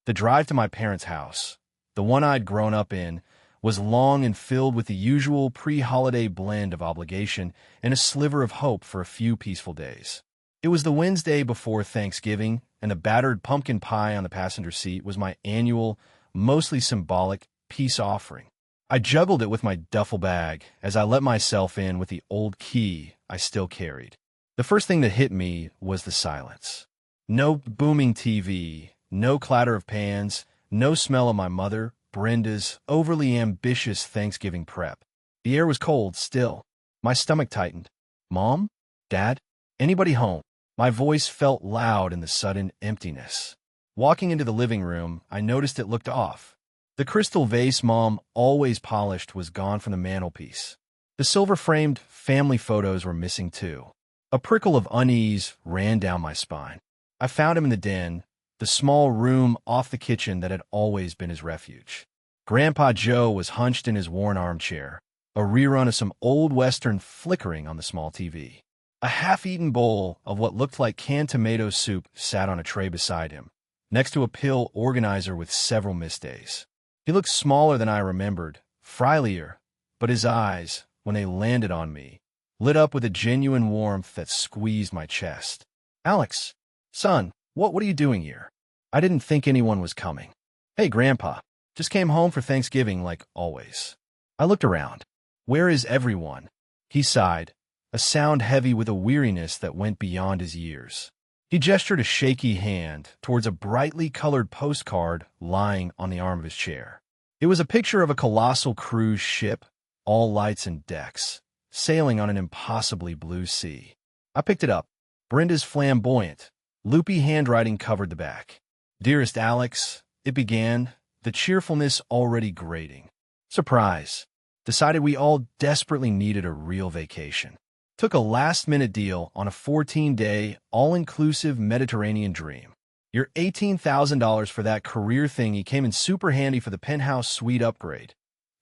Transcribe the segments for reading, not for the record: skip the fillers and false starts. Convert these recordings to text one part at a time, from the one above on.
The drive to my parents' house, the one I'd grown up in, was long and filled with the usual pre-holiday blend of obligation and a sliver of hope for a few peaceful days. It was the Wednesday before Thanksgiving, and the battered pumpkin pie on the passenger seat was my annual, mostly symbolic, peace offering. I juggled it with my duffel bag as I let myself in with the old key I still carried. The first thing that hit me was the silence. No booming TV, no clatter of pans, no smell of my mother, Brenda's overly ambitious Thanksgiving prep. The air was cold still. My stomach tightened. Mom? Dad? Anybody home? My voice felt loud in the sudden emptiness. Walking into the living room, I noticed it looked off. The crystal vase Mom always polished was gone from the mantelpiece. The silver-framed family photos were missing too. A prickle of unease ran down my spine. I found him in the den, the small room off the kitchen that had always been his refuge. Grandpa Joe was hunched in his worn armchair, a rerun of some old Western flickering on the small TV. A half-eaten bowl of what looked like canned tomato soup sat on a tray beside him, next to a pill organizer with several missed days. He looked smaller than I remembered, frielier, but his eyes, when they landed on me, lit up with a genuine warmth that squeezed my chest. "Alex, son, what are you doing here?" I didn't think anyone was coming. "Hey, Grandpa, just came home for Thanksgiving like always." I looked around. "Where is everyone?" He sighed, a sound heavy with a weariness that went beyond his years. He gestured a shaky hand towards a brightly colored postcard lying on the arm of his chair. It was a picture of a colossal cruise ship, all lights and decks, sailing on an impossibly blue sea. I picked it up. Brenda's flamboyant, loopy handwriting covered the back. "Dearest Alex," it began, the cheerfulness already grating. "Surprise. Decided we all desperately needed a real vacation. Took a last-minute deal on a 14-day, all-inclusive Mediterranean dream. Your $18,000 for that career thingy came in super handy for the penthouse suite upgrade.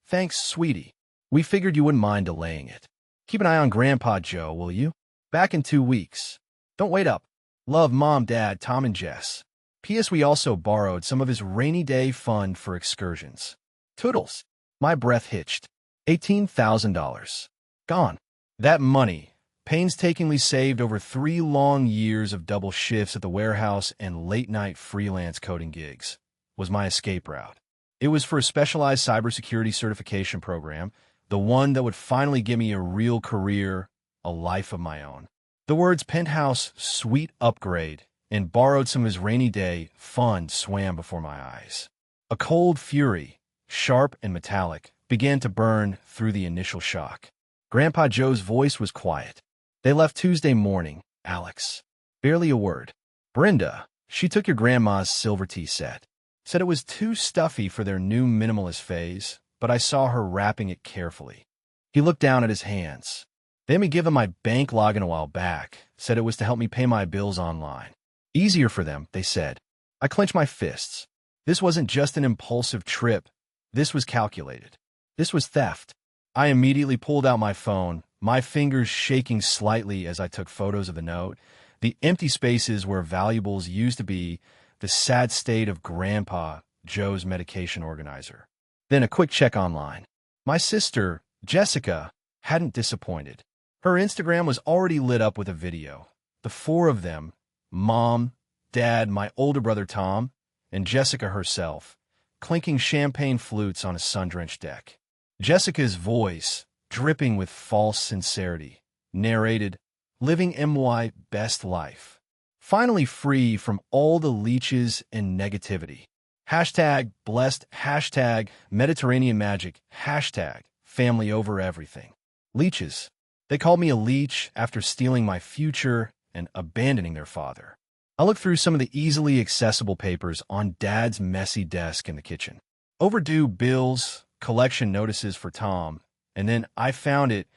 Thanks, sweetie. We figured you wouldn't mind delaying it. Keep an eye on Grandpa Joe, will you? Back in 2 weeks. Don't wait up. Love, Mom, Dad, Tom, and Jess. P.S. We also borrowed some of his rainy day fund for excursions. Toodles." My breath hitched. $18,000. Gone. That money, painstakingly saved over 3 long years of double shifts at the warehouse and late-night freelance coding gigs, was my escape route. It was for a specialized cybersecurity certification program, the one that would finally give me a real career, a life of my own. The words penthouse suite upgrade and borrowed some of his rainy day fund swam before my eyes. A cold fury, sharp and metallic, began to burn through the initial shock. Grandpa Joe's voice was quiet. "They left Tuesday morning, Alex. Barely a word. Brenda, she took your grandma's silver tea set. Said it was too stuffy for their new minimalist phase, but I saw her wrapping it carefully." He looked down at his hands. "They had me give them my bank login a while back. Said it was to help me pay my bills online. Easier for them, they said." I clenched my fists. This wasn't just an impulsive trip. This was calculated. This was theft. I immediately pulled out my phone, my fingers shaking slightly as I took photos of the note, the empty spaces where valuables used to be, the sad state of Grandpa Joe's medication organizer. Then a quick check online. My sister, Jessica, hadn't disappointed. Her Instagram was already lit up with a video. The 4 of them, Mom, Dad, my older brother Tom, and Jessica herself, clinking champagne flutes on a sun-drenched deck. Jessica's voice, dripping with false sincerity, narrated, "Living MY best life. Finally free from all the leeches and negativity. Hashtag blessed, hashtag Mediterranean magic, hashtag family over everything." Leeches. They called me a leech after stealing my future and abandoning their father. I looked through some of the easily accessible papers on Dad's messy desk in the kitchen. Overdue bills, collection notices for Tom, and then I found it,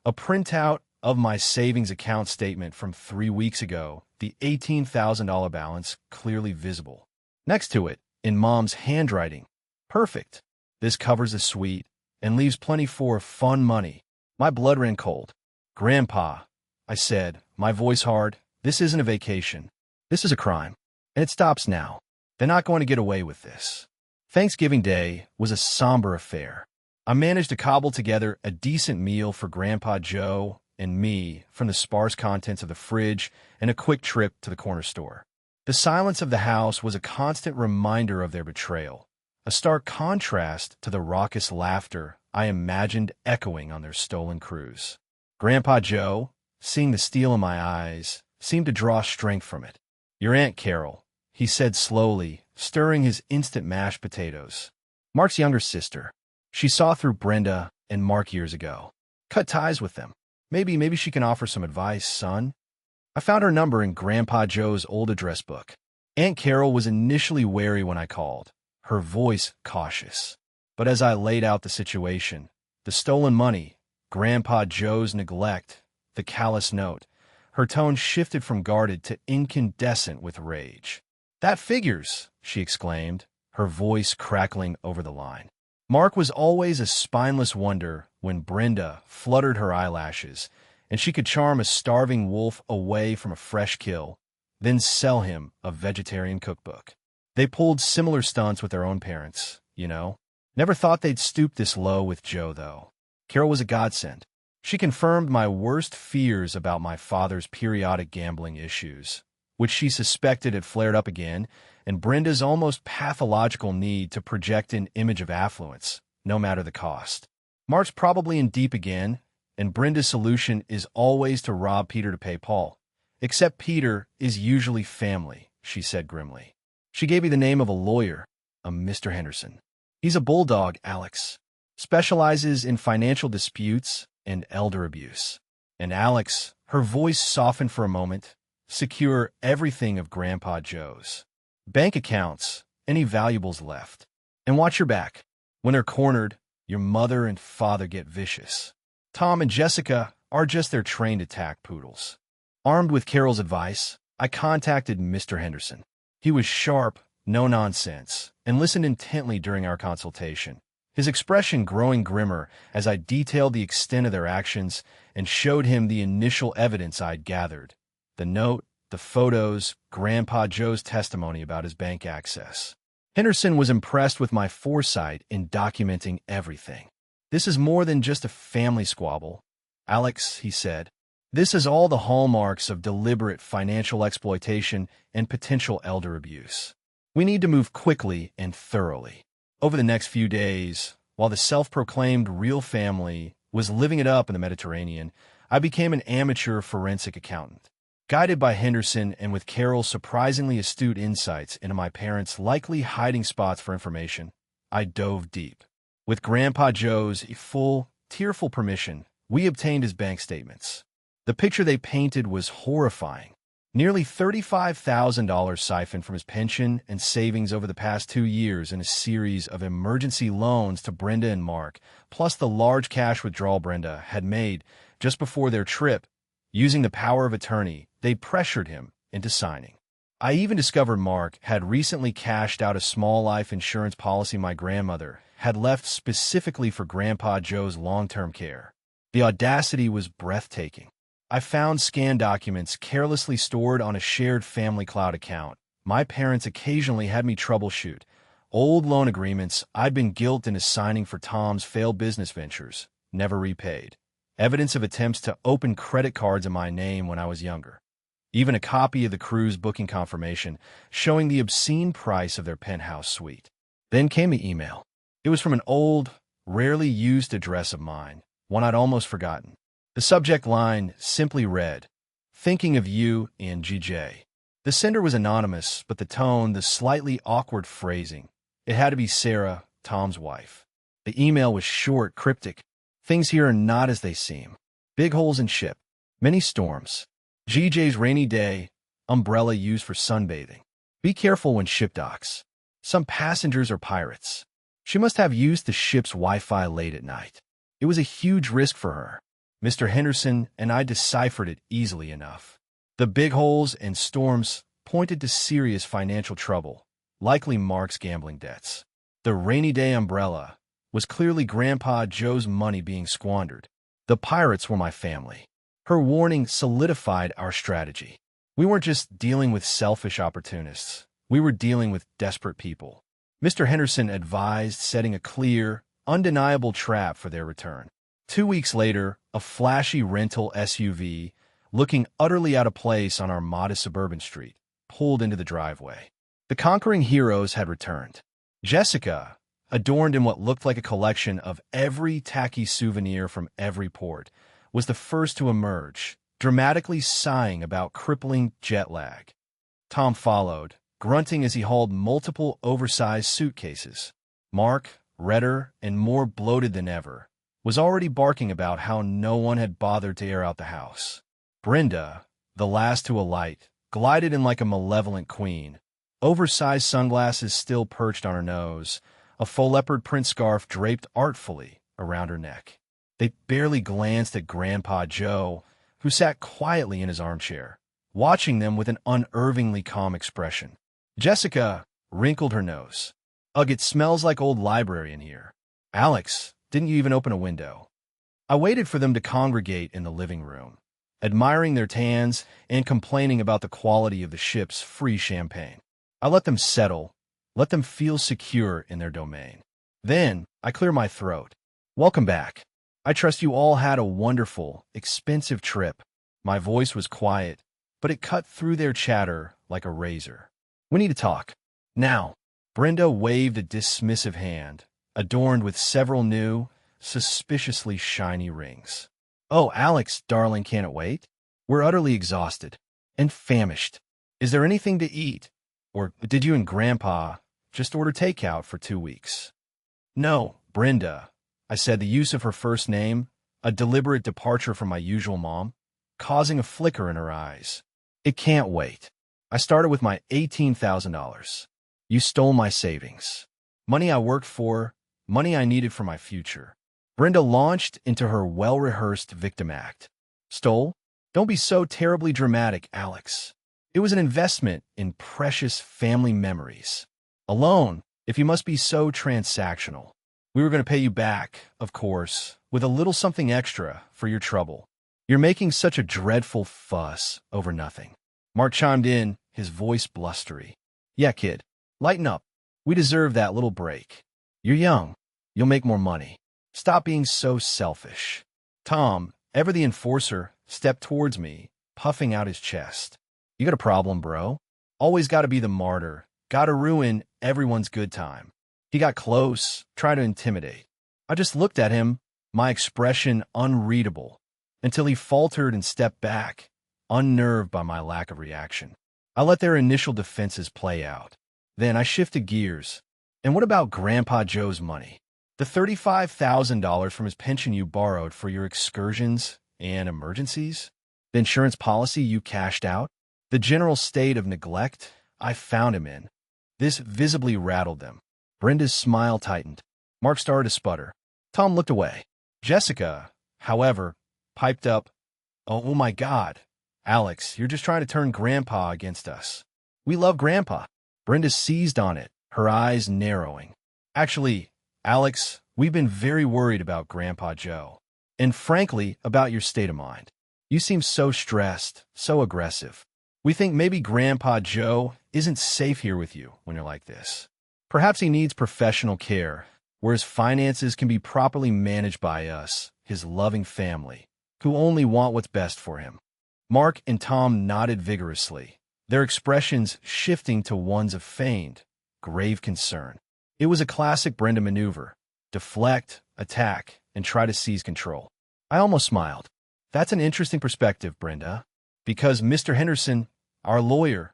a printout of my savings account statement from 3 weeks ago, the $18,000 balance clearly visible. Next to it, in Mom's handwriting, "Perfect. This covers the suite and leaves plenty for fun money." My blood ran cold. "Grandpa," I said, my voice hard, "this isn't a vacation. This is a crime. And it stops now." They're not going to get away with this. Thanksgiving Day was a somber affair. I managed to cobble together a decent meal for Grandpa Joe and me from the sparse contents of the fridge and a quick trip to the corner store. The silence of the house was a constant reminder of their betrayal, a stark contrast to the raucous laughter I imagined echoing on their stolen cruise. Grandpa Joe, seeing the steel in my eyes, seemed to draw strength from it. "Your Aunt Carol," he said slowly, stirring his instant mashed potatoes. "Mark's younger sister. She saw through Brenda and Mark years ago. Cut ties with them. Maybe she can offer some advice, son." I found her number in Grandpa Joe's old address book. Aunt Carol was initially wary when I called, her voice cautious. But as I laid out the situation, the stolen money, Grandpa Joe's neglect, the callous note, her tone shifted from guarded to incandescent with rage. "That figures," she exclaimed, her voice crackling over the line. Mark was always a spineless wonder when Brenda fluttered her eyelashes, and she could charm a starving wolf away from a fresh kill, then sell him a vegetarian cookbook. They pulled similar stunts with their own parents, you know. Never thought they'd stoop this low with Joe, though. Carol was a godsend. She confirmed my worst fears about my father's periodic gambling issues, which she suspected had flared up again, and Brenda's almost pathological need to project an image of affluence, no matter the cost. Mark's probably in deep again, and Brenda's solution is always to rob Peter to pay Paul. Except Peter is usually family, she said grimly. She gave me the name of a lawyer, a Mr. Henderson. He's a bulldog, Alex. Specializes in financial disputes and elder abuse. And Alex, her voice softened for a moment, secure everything of Grandpa Joe's. Bank accounts, any valuables left. And watch your back. When they're cornered, your mother and father get vicious. Tom and Jessica are just their trained attack poodles. Armed with Carol's advice, I contacted Mr. Henderson. He was sharp, no nonsense, and listened intently during our consultation, his expression growing grimmer as I detailed the extent of their actions and showed him the initial evidence I'd gathered. The note, the photos, Grandpa Joe's testimony about his bank access. Henderson was impressed with my foresight in documenting everything. "This is more than just a family squabble, Alex," he said. "This is all the hallmarks of deliberate financial exploitation and potential elder abuse. We need to move quickly and thoroughly." Over the next few days, while the self-proclaimed real family was living it up in the Mediterranean, I became an amateur forensic accountant. Guided by Henderson and with Carol's surprisingly astute insights into my parents' likely hiding spots for information, I dove deep. With Grandpa Joe's full, tearful permission, we obtained his bank statements. The picture they painted was horrifying. Nearly $35,000 siphoned from his pension and savings over the past 2 years in a series of emergency loans to Brenda and Mark, plus the large cash withdrawal Brenda had made just before their trip. Using the power of attorney, they pressured him into signing. I even discovered Mark had recently cashed out a small life insurance policy my grandmother had left specifically for Grandpa Joe's long-term care. The audacity was breathtaking. I found scanned documents carelessly stored on a shared family cloud account. My parents occasionally had me troubleshoot. Old loan agreements I'd been guilted into signing for Tom's failed business ventures, never repaid. Evidence of attempts to open credit cards in my name when I was younger. Even a copy of the cruise booking confirmation showing the obscene price of their penthouse suite. Then came the email. It was from an old, rarely used address of mine, one I'd almost forgotten. The subject line simply read, "Thinking of you and GJ." The sender was anonymous, but the tone, the slightly awkward phrasing, it had to be Sarah, Tom's wife. The email was short, cryptic. "Things here are not as they seem. Big holes in ship. Many storms. GJ's rainy day. Umbrella used for sunbathing. Be careful when ship docks. Some passengers are pirates. She must have used the ship's Wi-Fi late at night. It was a huge risk for her." Mr. Henderson and I deciphered it easily enough. The big holes and storms pointed to serious financial trouble, likely Mark's gambling debts. The rainy day umbrella was clearly Grandpa Joe's money being squandered. The pirates were my family. Her warning solidified our strategy. We weren't just dealing with selfish opportunists. We were dealing with desperate people. Mr. Henderson advised setting a clear, undeniable trap for their return. 2 weeks later, a flashy rental SUV, looking utterly out of place on our modest suburban street, pulled into the driveway. The conquering heroes had returned. Jessica, adorned in what looked like a collection of every tacky souvenir from every port, was the first to emerge, dramatically sighing about crippling jet lag. Tom followed, grunting as he hauled multiple oversized suitcases. Mark, redder and more bloated than ever, was already barking about how no one had bothered to air out the house. Brenda, the last to alight, glided in like a malevolent queen, oversized sunglasses still perched on her nose, a faux leopard print scarf draped artfully around her neck. They barely glanced at Grandpa Joe, who sat quietly in his armchair, watching them with an unnervingly calm expression. Jessica wrinkled her nose. Ugh, it smells like old library in here. Alex, didn't you even open a window? I waited for them to congregate in the living room, admiring their tans and complaining about the quality of the ship's free champagne. I let them settle, let them feel secure in their domain. Then I clear my throat. Welcome back. I trust you all had a wonderful, expensive trip. My voice was quiet, but it cut through their chatter like a razor. We need to talk. Now. Brenda waved a dismissive hand, adorned with several new, suspiciously shiny rings. Oh, Alex, darling, can't it wait? We're utterly exhausted and famished. Is there anything to eat? Or did you and Grandpa just order takeout for 2 weeks? No, Brenda, I said, the use of her first name, a deliberate departure from my usual mom, causing a flicker in her eyes. It can't wait. I started with my $18,000. You stole my savings. Money I worked for, money I needed for my future. Brenda launched into her well-rehearsed victim act. Stole? Don't be so terribly dramatic, Alex. It was an investment in precious family memories. A loan, if you must be so transactional. We were going to pay you back, of course, with a little something extra for your trouble. You're making such a dreadful fuss over nothing. Mark chimed in, his voice blustery. Yeah, kid. Lighten up. We deserve that little break. You're young. You'll make more money. Stop being so selfish. Tom, ever the enforcer, stepped towards me, puffing out his chest. You got a problem, bro? Always got to be the martyr. Got to ruin everyone's good time. He got close, tried to intimidate. I just looked at him, my expression unreadable, until he faltered and stepped back, unnerved by my lack of reaction. I let their initial defenses play out. Then I shifted gears. And what about Grandpa Joe's money? The $35,000 from his pension you borrowed for your excursions and emergencies? The insurance policy you cashed out? The general state of neglect I found him in? This visibly rattled them. Brenda's smile tightened. Mark started to sputter. Tom looked away. Jessica, however, piped up, Oh my God. Alex, you're just trying to turn Grandpa against us. We love Grandpa. Brenda seized on it, her eyes narrowing. Actually, Alex, we've been very worried about Grandpa Joe. And frankly, about your state of mind. You seem so stressed, so aggressive. We think maybe Grandpa Joe isn't safe here with you when you're like this. Perhaps he needs professional care, where his finances can be properly managed by us, his loving family, who only want what's best for him. Mark and Tom nodded vigorously, their expressions shifting to ones of feigned, grave concern. It was a classic Brenda maneuver. Deflect, attack, and try to seize control. I almost smiled. That's an interesting perspective, Brenda. Because Mr. Henderson, our lawyer,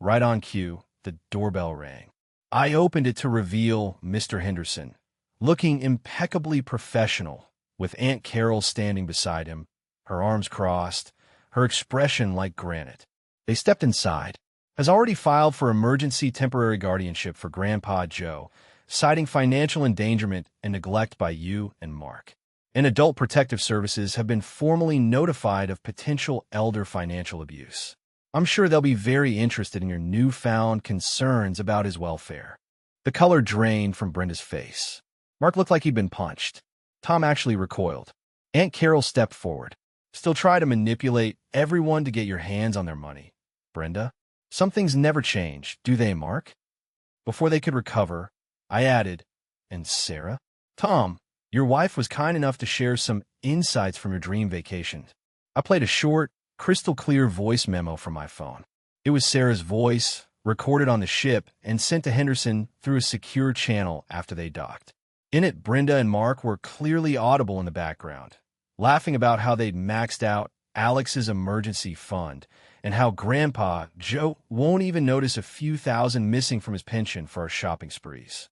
right on cue, the doorbell rang. I opened it to reveal Mr. Henderson, looking impeccably professional, with Aunt Carol standing beside him, her arms crossed, her expression like granite. They stepped inside. Has already filed for emergency temporary guardianship for Grandpa Joe, citing financial endangerment and neglect by you and Mark. And Adult Protective Services have been formally notified of potential elder financial abuse. I'm sure they'll be very interested in your newfound concerns about his welfare. The color drained from Brenda's face. Mark looked like he'd been punched. Tom actually recoiled. Aunt Carol stepped forward. Still try to manipulate everyone to get your hands on their money, Brenda? Some things never change, do they, Mark? Before they could recover, I added, and Sarah? Tom, your wife was kind enough to share some insights from your dream vacation. I played a short, crystal-clear voice memo from my phone. It was Sarah's voice, recorded on the ship and sent to Henderson through a secure channel after they docked. In it, Brenda and Mark were clearly audible in the background, laughing about how they'd maxed out Alex's emergency fund and how Grandpa Joe won't even notice a few thousand missing from his pension for our shopping sprees.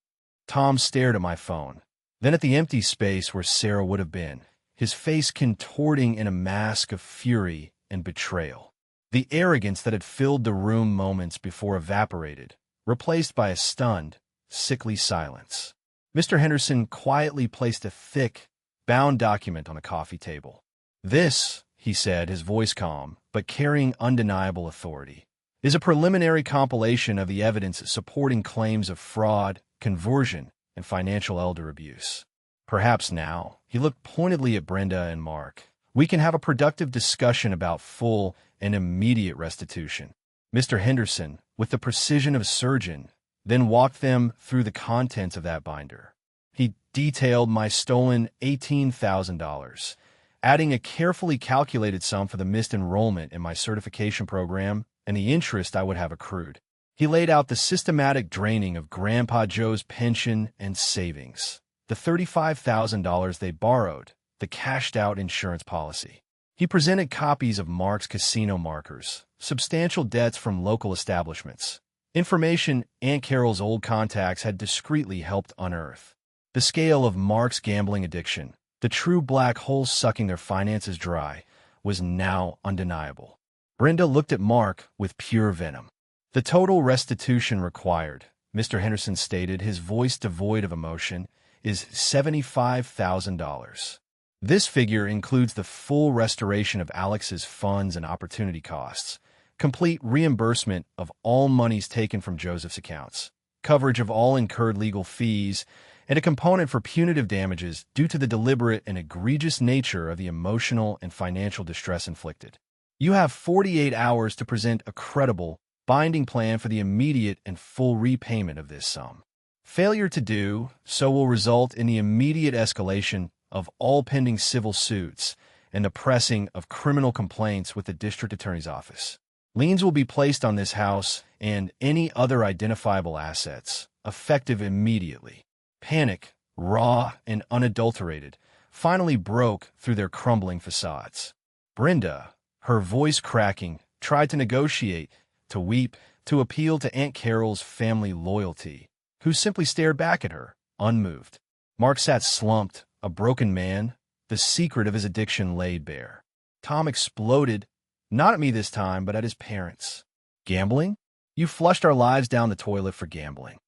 Tom stared at my phone, then at the empty space where Sarah would have been, his face contorting in a mask of fury and betrayal. The arrogance that had filled the room moments before evaporated, replaced by a stunned, sickly silence. Mr. Henderson quietly placed a thick, bound document on a coffee table. "This," he said, his voice calm, but carrying undeniable authority, "is a preliminary compilation of the evidence supporting claims of fraud, conversion, and financial elder abuse. Perhaps now," he looked pointedly at Brenda and Mark, "we can have a productive discussion about full and immediate restitution." Mr. Henderson, with the precision of a surgeon, then walked them through the contents of that binder. He detailed my stolen $18,000, adding a carefully calculated sum for the missed enrollment in my certification program and the interest I would have accrued. He laid out the systematic draining of Grandpa Joe's pension and savings, the $35,000 they borrowed, the cashed-out insurance policy. He presented copies of Mark's casino markers, substantial debts from local establishments, information Aunt Carol's old contacts had discreetly helped unearth. The scale of Mark's gambling addiction, the true black hole sucking their finances dry, was now undeniable. Brenda looked at Mark with pure venom. "The total restitution required," Mr. Henderson stated, his voice devoid of emotion, "is $75,000. This figure includes the full restoration of Alex's funds and opportunity costs, complete reimbursement of all monies taken from Joseph's accounts, coverage of all incurred legal fees, and a component for punitive damages due to the deliberate and egregious nature of the emotional and financial distress inflicted. You have 48 hours to present a credible, binding plan for the immediate and full repayment of this sum. Failure to do so will result in the immediate escalation of all pending civil suits and the pressing of criminal complaints with the district attorney's office. Liens will be placed on this house and any other identifiable assets, effective immediately." Panic, raw and unadulterated, finally broke through their crumbling facades. Brenda, her voice cracking, tried to negotiate, to weep, to appeal to Aunt Carol's family loyalty, who simply stared back at her, unmoved. Mark sat slumped, a broken man, the secret of his addiction laid bare. Tom exploded, not at me this time, but at his parents. "Gambling? You flushed our lives down the toilet for gambling."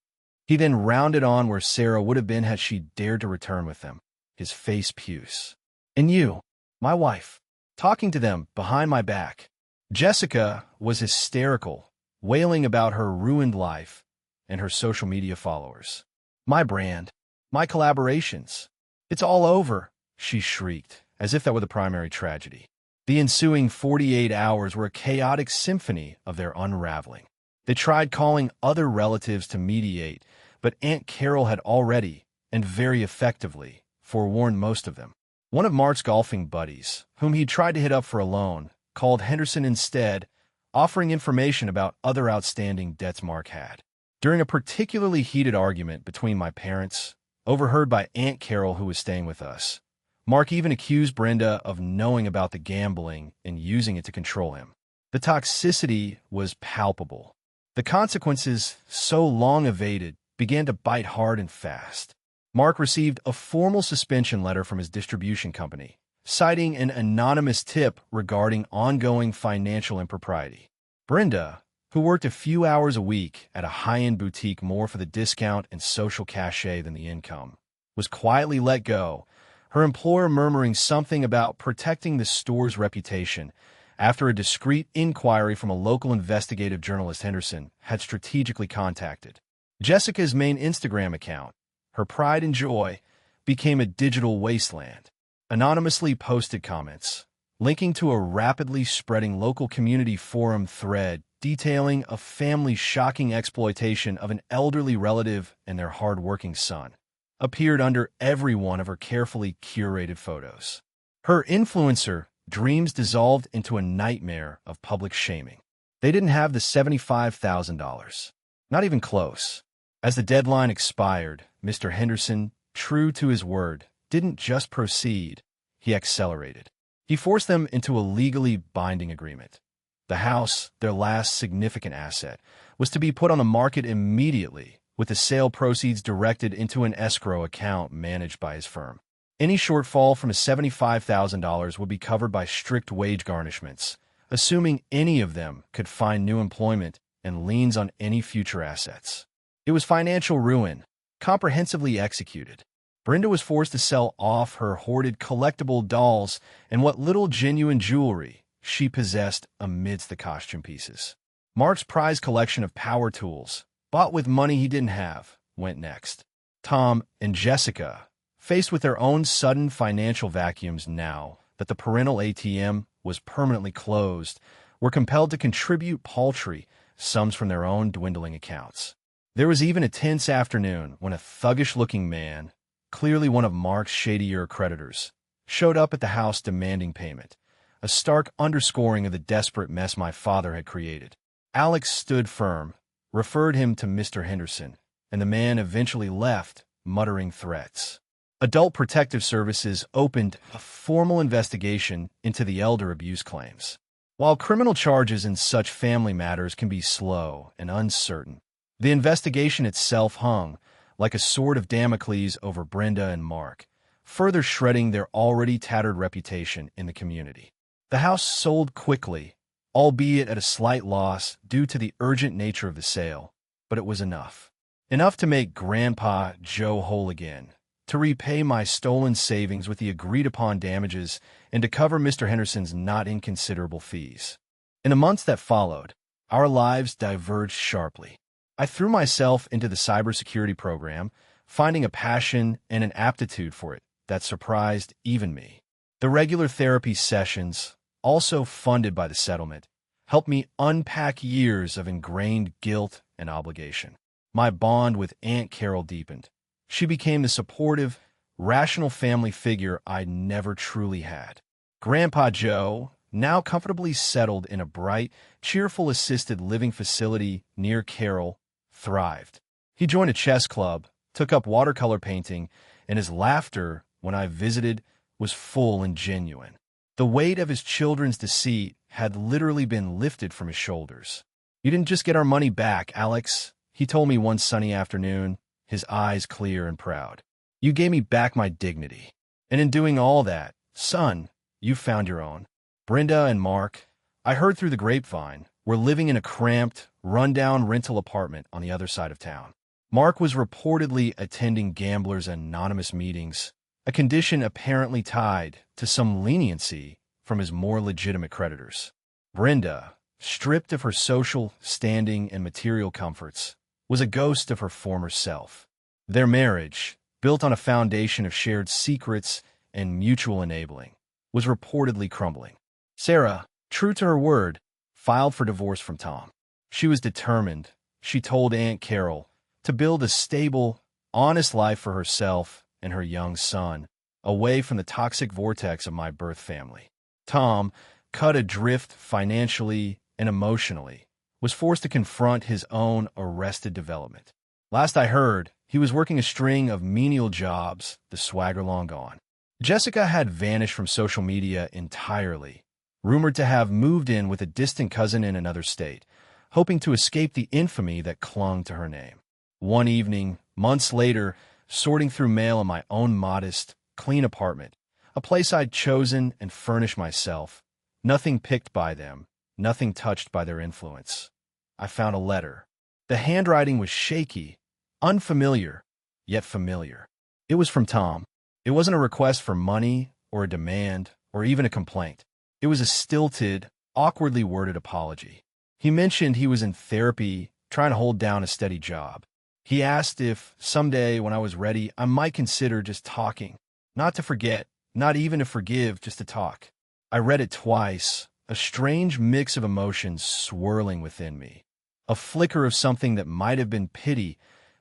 He then rounded on where Sarah would have been had she dared to return with them, his face puce. "And you, my wife, talking to them behind my back." Jessica was hysterical, wailing about her ruined life and her social media followers. "My brand, my collaborations. It's all over," she shrieked, as if that were the primary tragedy. The ensuing 48 hours were a chaotic symphony of their unraveling. They tried calling other relatives to mediate, but Aunt Carol had already, and very effectively, forewarned most of them. One of Mark's golfing buddies, whom he'd tried to hit up for a loan, called Henderson instead, offering information about other outstanding debts Mark had. During a particularly heated argument between my parents, overheard by Aunt Carol who was staying with us, Mark even accused Brenda of knowing about the gambling and using it to control him. The toxicity was palpable. The consequences, so long evaded, began to bite hard and fast. Mark received a formal suspension letter from his distribution company, citing an anonymous tip regarding ongoing financial impropriety. Brenda, who worked a few hours a week at a high-end boutique more for the discount and social cachet than the income, was quietly let go, her employer murmuring something about protecting the store's reputation after a discreet inquiry from a local investigative journalist Henderson had strategically contacted. Jessica's main Instagram account, her pride and joy, became a digital wasteland. Anonymously posted comments, linking to a rapidly spreading local community forum thread detailing a family's shocking exploitation of an elderly relative and their hard-working son, appeared under every one of her carefully curated photos. Her influencer dreams dissolved into a nightmare of public shaming. They didn't have the $75,000. Not even close. As the deadline expired, Mr. Henderson, true to his word, didn't just proceed, he accelerated. He forced them into a legally binding agreement. The house, their last significant asset, was to be put on the market immediately, with the sale proceeds directed into an escrow account managed by his firm. Any shortfall from his $75,000 would be covered by strict wage garnishments, assuming any of them could find new employment and liens on any future assets. It was financial ruin, comprehensively executed. Brenda was forced to sell off her hoarded collectible dolls and what little genuine jewelry she possessed amidst the costume pieces. Mark's prized collection of power tools, bought with money he didn't have, went next. Tom and Jessica, faced with their own sudden financial vacuums now that the parental ATM was permanently closed, were compelled to contribute paltry sums from their own dwindling accounts. There was even a tense afternoon when a thuggish-looking man, clearly one of Mark's shadier creditors, showed up at the house demanding payment, a stark underscoring of the desperate mess my father had created. Alex stood firm, referred him to Mr. Henderson, and the man eventually left, muttering threats. Adult Protective Services opened a formal investigation into the elder abuse claims. While criminal charges in such family matters can be slow and uncertain, the investigation itself hung like a sword of Damocles over Brenda and Mark, further shredding their already tattered reputation in the community. The house sold quickly, albeit at a slight loss due to the urgent nature of the sale, but it was enough. Enough to make Grandpa Joe whole again, to repay my stolen savings with the agreed-upon damages, and to cover Mr. Henderson's not inconsiderable fees. In the months that followed, our lives diverged sharply. I threw myself into the cybersecurity program, finding a passion and an aptitude for it that surprised even me. The regular therapy sessions, also funded by the settlement, helped me unpack years of ingrained guilt and obligation. My bond with Aunt Carol deepened. She became the supportive, rational family figure I'd never truly had. Grandpa Joe, now comfortably settled in a bright, cheerful assisted living facility near Carol, thrived. He joined a chess club, took up watercolor painting, and his laughter, when I visited, was full and genuine. The weight of his children's deceit had literally been lifted from his shoulders. "You didn't just get our money back, Alex," he told me one sunny afternoon, his eyes clear and proud. "You gave me back my dignity. And in doing all that, son, you found your own." Brenda and Mark, I heard through the grapevine, were living in a cramped, run-down rental apartment on the other side of town. Mark was reportedly attending gamblers' anonymous meetings, a condition apparently tied to some leniency from his more legitimate creditors. Brenda, stripped of her social standing and material comforts, was a ghost of her former self. Their marriage, built on a foundation of shared secrets and mutual enabling, was reportedly crumbling. Sarah, true to her word, filed for divorce from Tom. She was determined, she told Aunt Carol, to build a stable, honest life for herself and her young son, away from the toxic vortex of my birth family. Tom, cut adrift financially and emotionally, was forced to confront his own arrested development. Last I heard, he was working a string of menial jobs, the swagger long gone. Jessica had vanished from social media entirely, rumored to have moved in with a distant cousin in another state, hoping to escape the infamy that clung to her name. One evening, months later, sorting through mail in my own modest, clean apartment, a place I'd chosen and furnished myself, nothing picked by them, nothing touched by their influence, I found a letter. The handwriting was shaky, unfamiliar, yet familiar. It was from Tom. It wasn't a request for money or a demand or even a complaint. It was a stilted, awkwardly worded apology. He mentioned he was in therapy, trying to hold down a steady job. He asked if, someday when I was ready, I might consider just talking. Not to forget, not even to forgive, just to talk. I read it twice, a strange mix of emotions swirling within me. A flicker of something that might have been pity,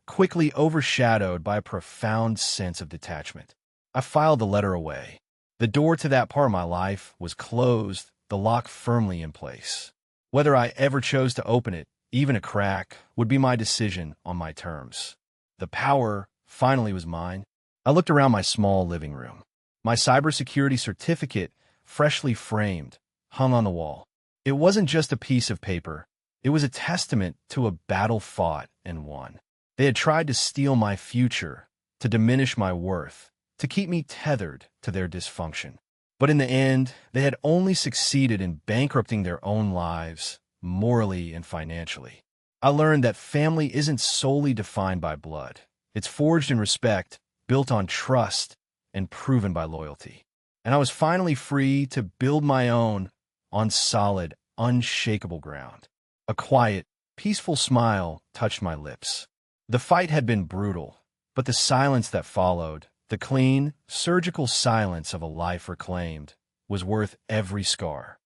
quickly overshadowed by a profound sense of detachment. I filed the letter away. The door to that part of my life was closed, the lock firmly in place. Whether I ever chose to open it, even a crack, would be my decision on my terms. The power finally was mine. I looked around my small living room. My cybersecurity certificate, freshly framed, hung on the wall. It wasn't just a piece of paper. It was a testament to a battle fought and won. They had tried to steal my future, to diminish my worth, to keep me tethered to their dysfunction. But in the end, they had only succeeded in bankrupting their own lives, morally and financially. I learned that family isn't solely defined by blood. It's forged in respect, built on trust, and proven by loyalty. And I was finally free to build my own on solid, unshakable ground. A quiet, peaceful smile touched my lips. The fight had been brutal, but the silence that followed, the clean, surgical silence of a life reclaimed, was worth every scar.